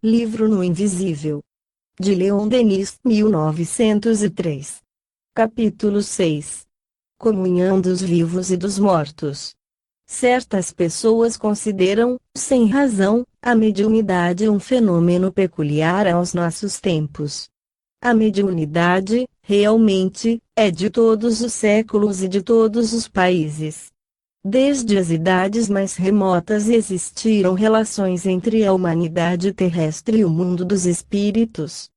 Livro no Invisível. De Leon Denis, 1903. Capítulo 6. Comunhão dos vivos e dos mortos. Certas pessoas consideram, sem razão, a mediunidade um fenômeno peculiar aos nossos tempos. A mediunidade, realmente, é de todos os séculos e de todos os países. Desde as idades mais remotas existiram relações entre a humanidade terrestre e o mundo dos espíritos.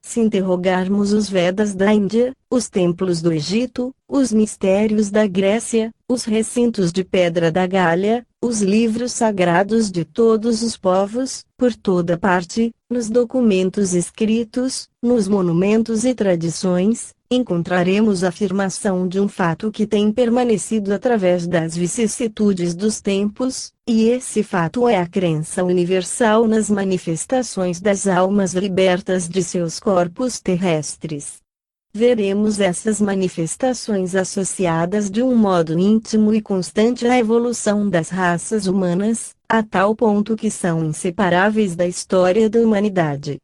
Se interrogarmos os Vedas da Índia, os templos do Egito, os mistérios da Grécia, os recintos de pedra da Gália, os livros sagrados de todos os povos, por toda parte, nos documentos escritos, nos monumentos e tradições, encontraremos a afirmação de um fato que tem permanecido através das vicissitudes dos tempos, e esse fato é a crença universal nas manifestações das almas libertas de seus corpos terrestres. Veremos essas manifestações associadas de um modo íntimo e constante à evolução das raças humanas, a tal ponto que são inseparáveis da história da humanidade.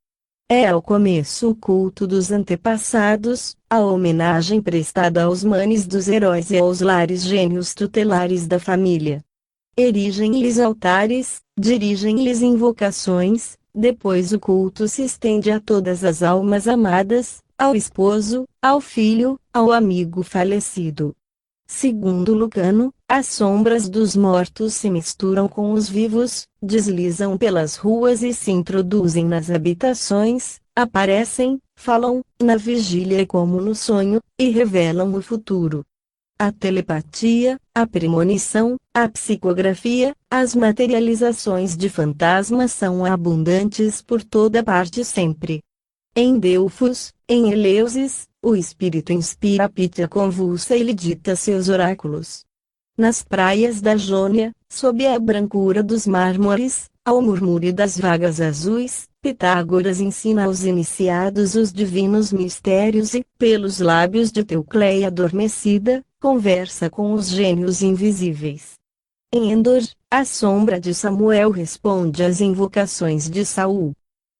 É ao começo o culto dos antepassados, a homenagem prestada aos manes dos heróis e aos lares gênios tutelares da família. Erigem-lhes altares, dirigem-lhes invocações, depois o culto se estende a todas as almas amadas, ao esposo, ao filho, ao amigo falecido. Segundo Lucano, as sombras dos mortos se misturam com os vivos, deslizam pelas ruas e se introduzem nas habitações, aparecem, falam, na vigília como no sonho, e revelam o futuro. A telepatia, a premonição, a psicografia, as materializações de fantasmas são abundantes por toda parte sempre. Em Delfos, em Eleusis, o espírito inspira a Pítia convulsa e lhe dita seus oráculos. Nas praias da Jônia, sob a brancura dos mármores, ao murmúrio das vagas azuis, Pitágoras ensina aos iniciados os divinos mistérios e, pelos lábios de Teucleia adormecida, conversa com os gênios invisíveis. Em Endor, a sombra de Samuel responde às invocações de Saul.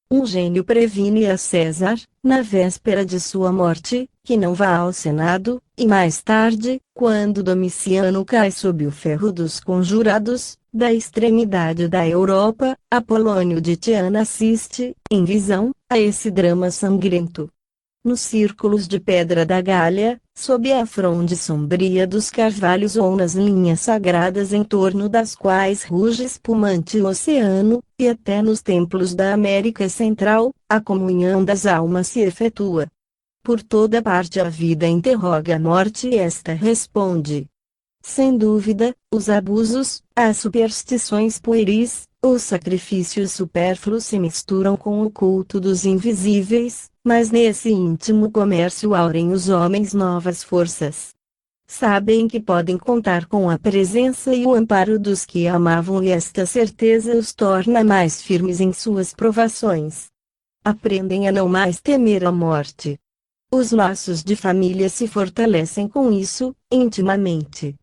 Um gênio previne a César, na véspera de sua morte, que não vá ao Senado, e mais tarde, quando Domiciano cai sob o ferro dos conjurados, da extremidade da Europa, Apolônio de Tiana assiste, em visão, a esse drama sangrento. Nos círculos de pedra da Gália, sob a fronde sombria dos carvalhos ou nas linhas sagradas em torno das quais ruge espumante o oceano, e até nos templos da América Central, a comunhão das almas se efetua. Por toda parte a vida interroga a morte e esta responde. Sem dúvida, os abusos, as superstições pueris, os sacrifícios supérfluos se misturam com o culto dos invisíveis, mas nesse íntimo comércio aurem os homens novas forças. Sabem que podem contar com a presença e o amparo dos que amavam e esta certeza os torna mais firmes em suas provações. Aprendem a não mais temer a morte. Os laços de família se fortalecem com isso, intimamente.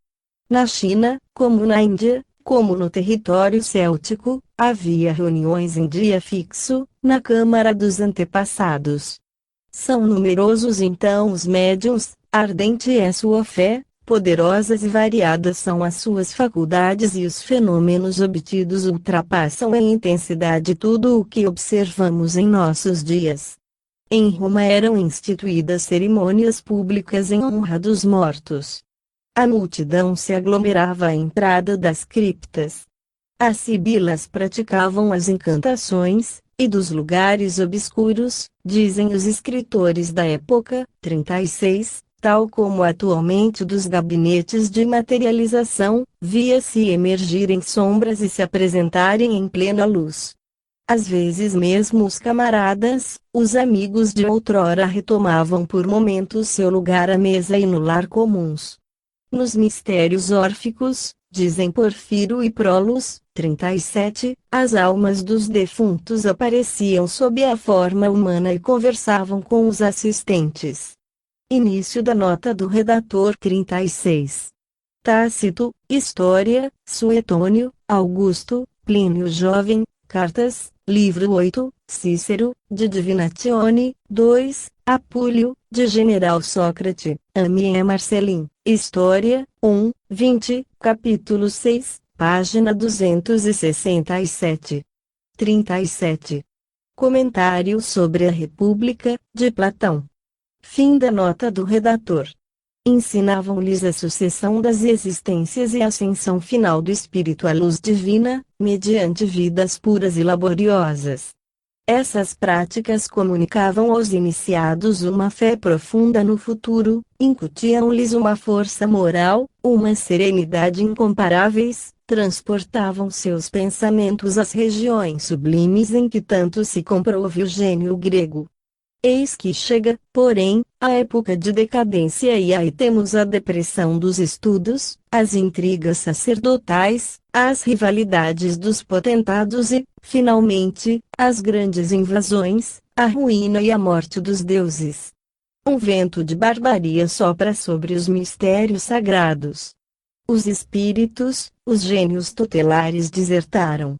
Na China, como na Índia, como no território céltico, havia reuniões em dia fixo, na Câmara dos Antepassados. São numerosos então os médiuns, ardente é sua fé, poderosas e variadas são as suas faculdades e os fenômenos obtidos ultrapassam em intensidade tudo o que observamos em nossos dias. Em Roma eram instituídas cerimônias públicas em honra dos mortos. A multidão se aglomerava à entrada das criptas. As sibilas praticavam as incantações, e dos lugares obscuros, dizem os escritores da época, 36, tal como atualmente dos gabinetes de materialização, via-se emergirem sombras e se apresentarem em plena luz. Às vezes mesmo os camaradas, os amigos de outrora retomavam por momentos seu lugar à mesa e no lar comuns. Nos mistérios órficos, dizem Porfiro e Prolos, 37, as almas dos defuntos apareciam sob a forma humana e conversavam com os assistentes. Início da nota do redator 36. Tácito, História, Suetônio, Augusto, Plínio Jovem, Cartas, Livro 8, Cícero, de Divinatione, 2, Apúlio, de General Sócrate, Amie Marcelin, História, 1, 20, capítulo 6, página 267. 37. Comentário sobre a República, de Platão. Fim da nota do redator. Ensinavam-lhes a sucessão das existências e a ascensão final do espírito à luz divina, mediante vidas puras e laboriosas. Essas práticas comunicavam aos iniciados uma fé profunda no futuro, incutiam-lhes uma força moral, uma serenidade incomparáveis, transportavam seus pensamentos às regiões sublimes em que tanto se comprove o gênio grego. Eis que chega, porém, a época de decadência e aí temos a depressão dos estudos, as intrigas sacerdotais, as rivalidades dos potentados e, finalmente, as grandes invasões, a ruína e a morte dos deuses. Um vento de barbaria sopra sobre os mistérios sagrados. Os espíritos, os gênios tutelares desertaram.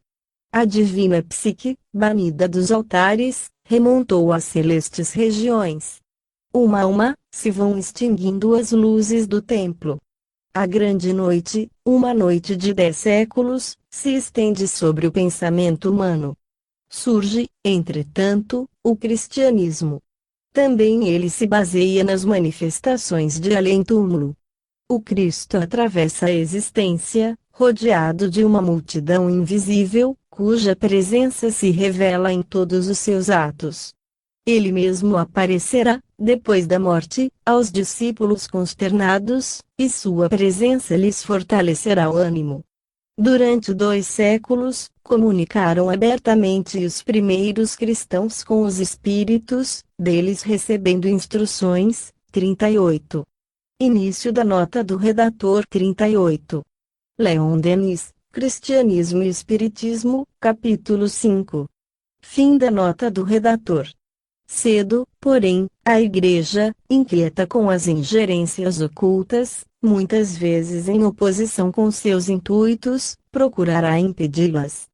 A divina psique, banida dos altares, remontou às celestes regiões. Uma a uma, se vão extinguindo as luzes do templo. A grande noite, uma noite de 10 séculos, se estende sobre o pensamento humano. Surge, entretanto, o cristianismo. Também ele se baseia nas manifestações de além-túmulo. O Cristo atravessa a existência, rodeado de uma multidão invisível, cuja presença se revela em todos os seus atos. Ele mesmo aparecerá, depois da morte, aos discípulos consternados, e sua presença lhes fortalecerá o ânimo. Durante 2 séculos, comunicaram abertamente os primeiros cristãos com os espíritos, deles recebendo instruções. 38. Início da nota do redator. 38. Leon Denis, Cristianismo e Espiritismo, capítulo 5. Fim da nota do redator. Cedo, porém, a Igreja, inquieta com as ingerências ocultas, muitas vezes em oposição com seus intuitos, procurará impedi-las.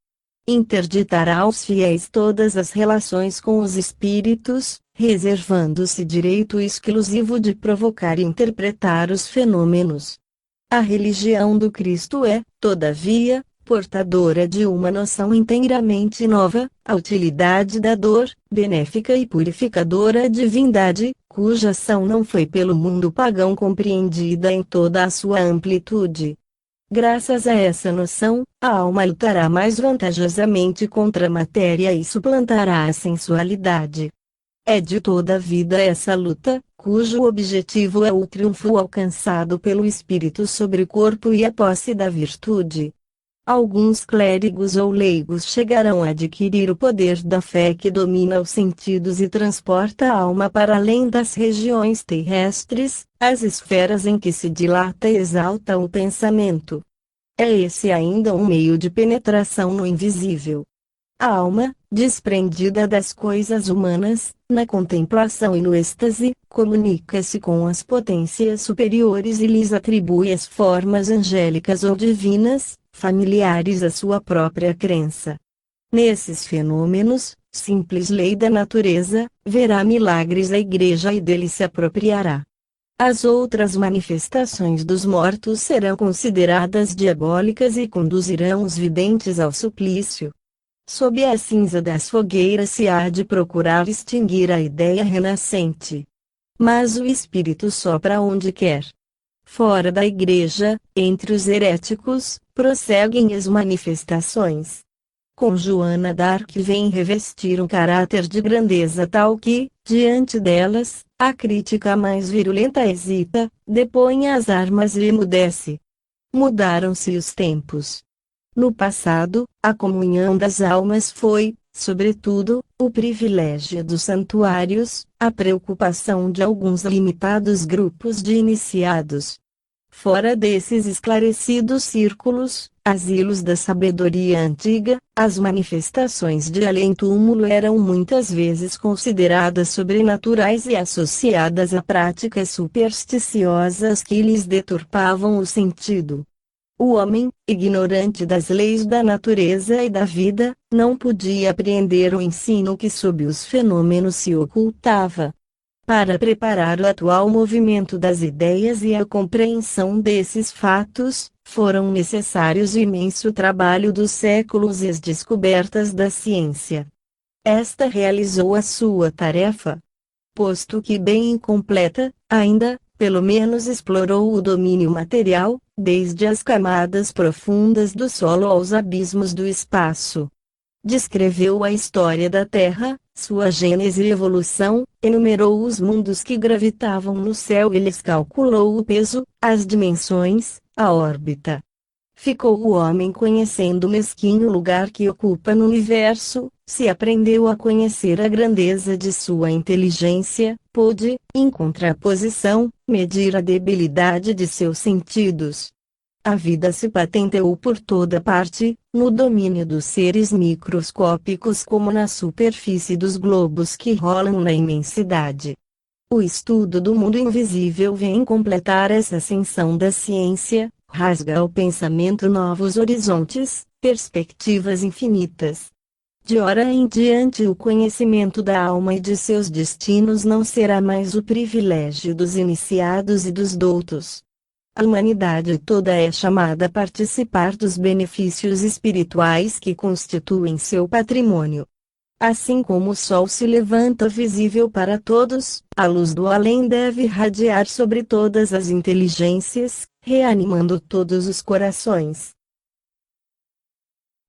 Interditará aos fiéis todas as relações com os espíritos, reservando-se direito exclusivo de provocar e interpretar os fenômenos. A religião do Cristo é, todavia, portadora de uma noção inteiramente nova, a utilidade da dor, benéfica e purificadora divindade, cuja ação não foi pelo mundo pagão compreendida em toda a sua amplitude. Graças a essa noção, a alma lutará mais vantajosamente contra a matéria e suplantará a sensualidade. É de toda a vida essa luta, cujo objetivo é o triunfo alcançado pelo espírito sobre o corpo e a posse da virtude. Alguns clérigos ou leigos chegarão a adquirir o poder da fé que domina os sentidos e transporta a alma para além das regiões terrestres, as esferas em que se dilata e exalta o pensamento. É esse ainda um meio de penetração no invisível. A alma, desprendida das coisas humanas, na contemplação e no êxtase, comunica-se com as potências superiores e lhes atribui as formas angélicas ou divinas, familiares à sua própria crença. Nesses fenômenos, simples lei da natureza, verá milagres a Igreja e dele se apropriará. As outras manifestações dos mortos serão consideradas diabólicas e conduzirão os videntes ao suplício. Sob a cinza das fogueiras se há de procurar extinguir a ideia renascente. Mas o Espírito sopra onde quer. Fora da Igreja, entre os heréticos, prosseguem as manifestações. Com Joana d'Arc vem revestir um caráter de grandeza tal que, diante delas, a crítica mais virulenta hesita, depõe as armas e emudece. Mudaram-se os tempos. No passado, a comunhão das almas foi, sobretudo, o privilégio dos santuários, a preocupação de alguns limitados grupos de iniciados. Fora desses esclarecidos círculos, asilos da sabedoria antiga, as manifestações de além-túmulo eram muitas vezes consideradas sobrenaturais e associadas a práticas supersticiosas que lhes deturpavam o sentido. O homem, ignorante das leis da natureza e da vida, não podia apreender o ensino que sob os fenômenos se ocultava. Para preparar o atual movimento das ideias e a compreensão desses fatos, foram necessários o imenso trabalho dos séculos e as descobertas da ciência. Esta realizou a sua tarefa. Posto que bem incompleta, ainda, pelo menos explorou o domínio material, desde as camadas profundas do solo aos abismos do espaço. Descreveu a história da Terra, sua gênese e evolução, enumerou os mundos que gravitavam no céu e lhes calculou o peso, as dimensões, a órbita. Ficou o homem conhecendo o mesquinho lugar que ocupa no universo, se aprendeu a conhecer a grandeza de sua inteligência, pôde, em contraposição, medir a debilidade de seus sentidos. A vida se patenteou por toda parte, no domínio dos seres microscópicos como na superfície dos globos que rolam na imensidade. O estudo do mundo invisível vem completar essa ascensão da ciência, rasga ao pensamento novos horizontes, perspectivas infinitas. De ora em diante o conhecimento da alma e de seus destinos não será mais o privilégio dos iniciados e dos doutos. A humanidade toda é chamada a participar dos benefícios espirituais que constituem seu patrimônio. Assim como o sol se levanta visível para todos, a luz do além deve irradiar sobre todas as inteligências, reanimando todos os corações.